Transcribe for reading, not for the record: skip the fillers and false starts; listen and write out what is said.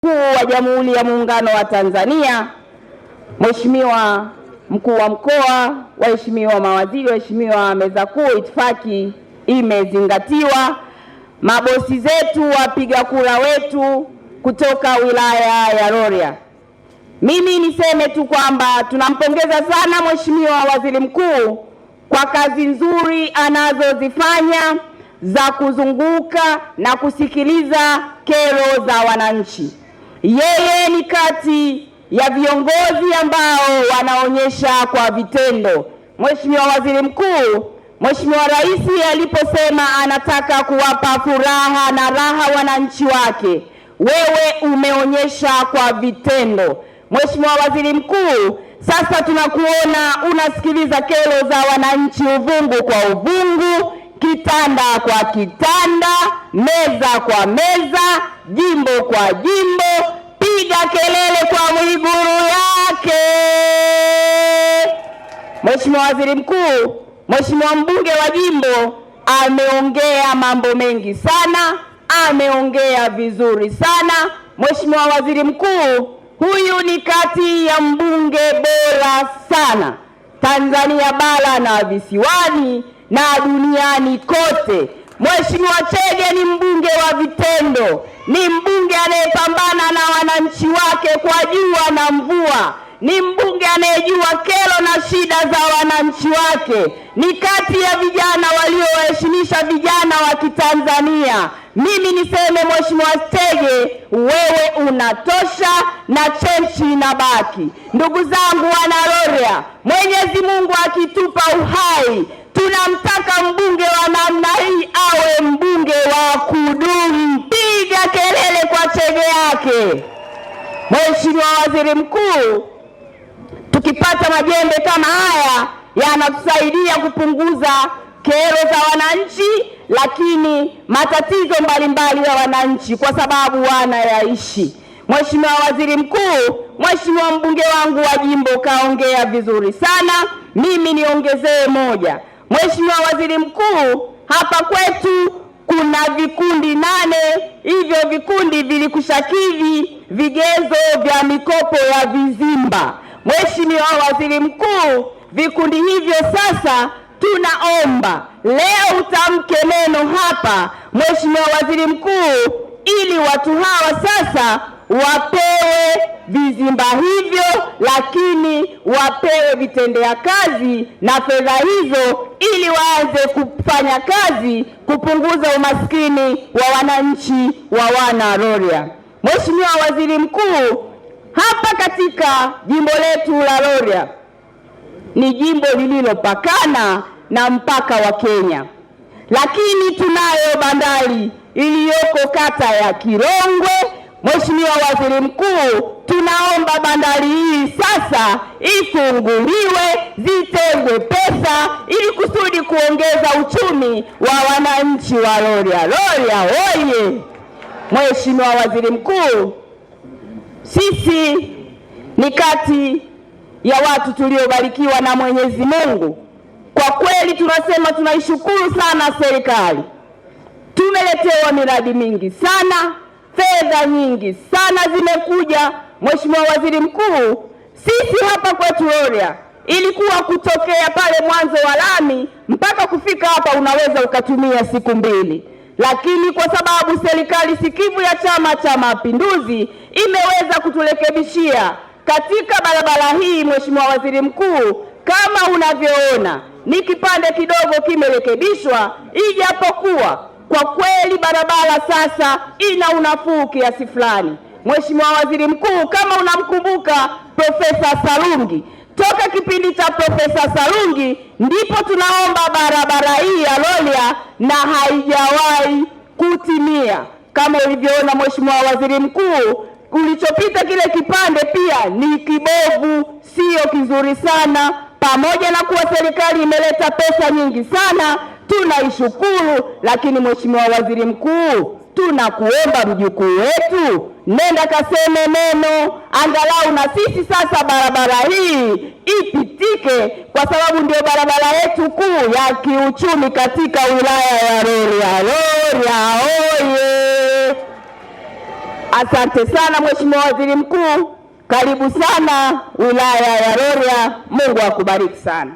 Mkuu wa Jamhuri ya Muungano wa Tanzania, Mheshimiwa Mkuu wa Mkoa, waheshimiwa mawaziri, waheshimiwa meza kuu, itifaki imezingatiwa. Mabosi zetu, wapiga kura wetu kutoka wilaya ya Rorya, mimi niseme tu kwamba tunampongeza sana Mheshimiwa Waziri Mkuu kwa kazi nzuri anazozifanya za kuzunguka na kusikiliza kero za wananchi. Yeye ni kati ya viongozi ambao wanaonyesha kwa vitendo. Mheshimiwa Waziri Mkuu, Mheshimiwa Rais aliposema anataka kuwapa furaha na raha wananchi wake, wewe umeonyesha kwa vitendo. Mheshimiwa Waziri Mkuu, sasa tunakuona unasikiliza kero za wananchi uvungu kwa uvungu, kitanda kwa kitanda, meza kwa meza, jimbo kwa jimbo. Piga kelele kwa Mwigulu yake. Mheshimiwa Waziri Mkuu, Mheshimiwa mbunge wa jimbo ameongea mambo mengi sana, ameongea vizuri sana. Mheshimiwa Waziri Mkuu, huyu ni kati ya mbunge bora sana Tanzania bara na visiwani na duniani kote. Mheshimiwa Chege ni mbunge wa vitendo, ni mbunge anayepambana na wananchi wake kwa jua na mvua, ni mbunge anayejua kero na shida za wananchi wake, ni kati ya vijana walioheshimisha vijana wa Kitanzania. Mimi niseme Mheshimiwa Chege, wewe unatosha na chenchi inabaki. Ndugu zangu wana Rorya, Mwenyezi Mungu akitupa uhai, tunamtaka mbunge wa namna hii awe mbunge wa kudumu. Piga kelele kwa Chege yake. Mheshimiwa Waziri Mkuu, tukipata majembe kama haya yanatusaidia kupunguza kero za wananchi, lakini matatizo mbalimbali ya wananchi kwa sababu wanayaishi. Mheshimiwa Waziri Mkuu, Mheshimiwa mbunge wangu wa jimbo kaongea vizuri sana. Mimi niongezee moja. Mheshimiwa Waziri Mkuu, hapa kwetu kuna vikundi 8. Hivyo vikundi vilikushakidhi vigezo vya mikopo ya vizimba. Mheshimiwa Waziri Mkuu, vikundi hivyo sasa tunaomba leo utamke neno hapa Mheshimiwa Waziri Mkuu, ili watu hawa sasa wapewe vizimba hivyo, lakini wapewe vitendea kazi na fedha hizo ili waanze kufanya kazi kupunguza umaskini wa wananchi wa wana Rorya. Mheshimiwa Waziri Mkuu, hapa katika jimbo letu la Rorya ni jimbo lililopakana na mpaka wa Kenya, lakini tunayo bandari iliyoko kata ya Kirongwe. Mheshimiwa Waziri Mkuu, tunaomba bandari hii sasa ifunguliwe, zitengwe pesa ili kusudi kuongeza uchumi wa wananchi wa Rorya. Rorya oye! Mheshimiwa Waziri Mkuu, sisi ni kati ya watu tuliobarikiwa na Mwenyezi Mungu. Kwa kweli tunasema tunaishukuru sana serikali. Tumeletewa miradi mingi sana, fedha nyingi sana zimekuja. Mheshimiwa Waziri Mkuu, sisi hapa kwetu Rorya ilikuwa kutokea pale mwanzo wa lami mpaka kufika hapa unaweza ukatumia siku 2, lakini kwa sababu serikali sikivu ya Chama cha Mapinduzi imeweza kuturekebishia katika barabara hii. Mheshimiwa Waziri Mkuu, kama unavyoona ni kipande kidogo kimerekebishwa, ijapokuwa kwa kweli barabara sasa ina unafuu kiasi fulani. Mheshimiwa Waziri Mkuu, kama unamkumbuka Profesa Sarungi, toka kipindi cha Profesa Sarungi ndipo tunaomba barabara hii ya Rorya na haijawahi kutimia. Kama ulivyoona Mheshimiwa Waziri Mkuu, kulichopita kile kipande pia ni kibovu, sio kizuri sana. Pamoja na kuwa serikali imeleta pesa nyingi sana, tunaishukuru, lakini Mheshimiwa Waziri Mkuu, tunakuomba mjukuu wetu, nenda kaseme neno angalau na sisi sasa barabara hii ipitike, kwa sababu ndio barabara yetu kuu ya kiuchumi katika wilaya ya Rorya. Rorya oye! Asante sana Mheshimiwa Waziri Mkuu, karibu sana wilaya ya Rorya. Mungu akubariki sana.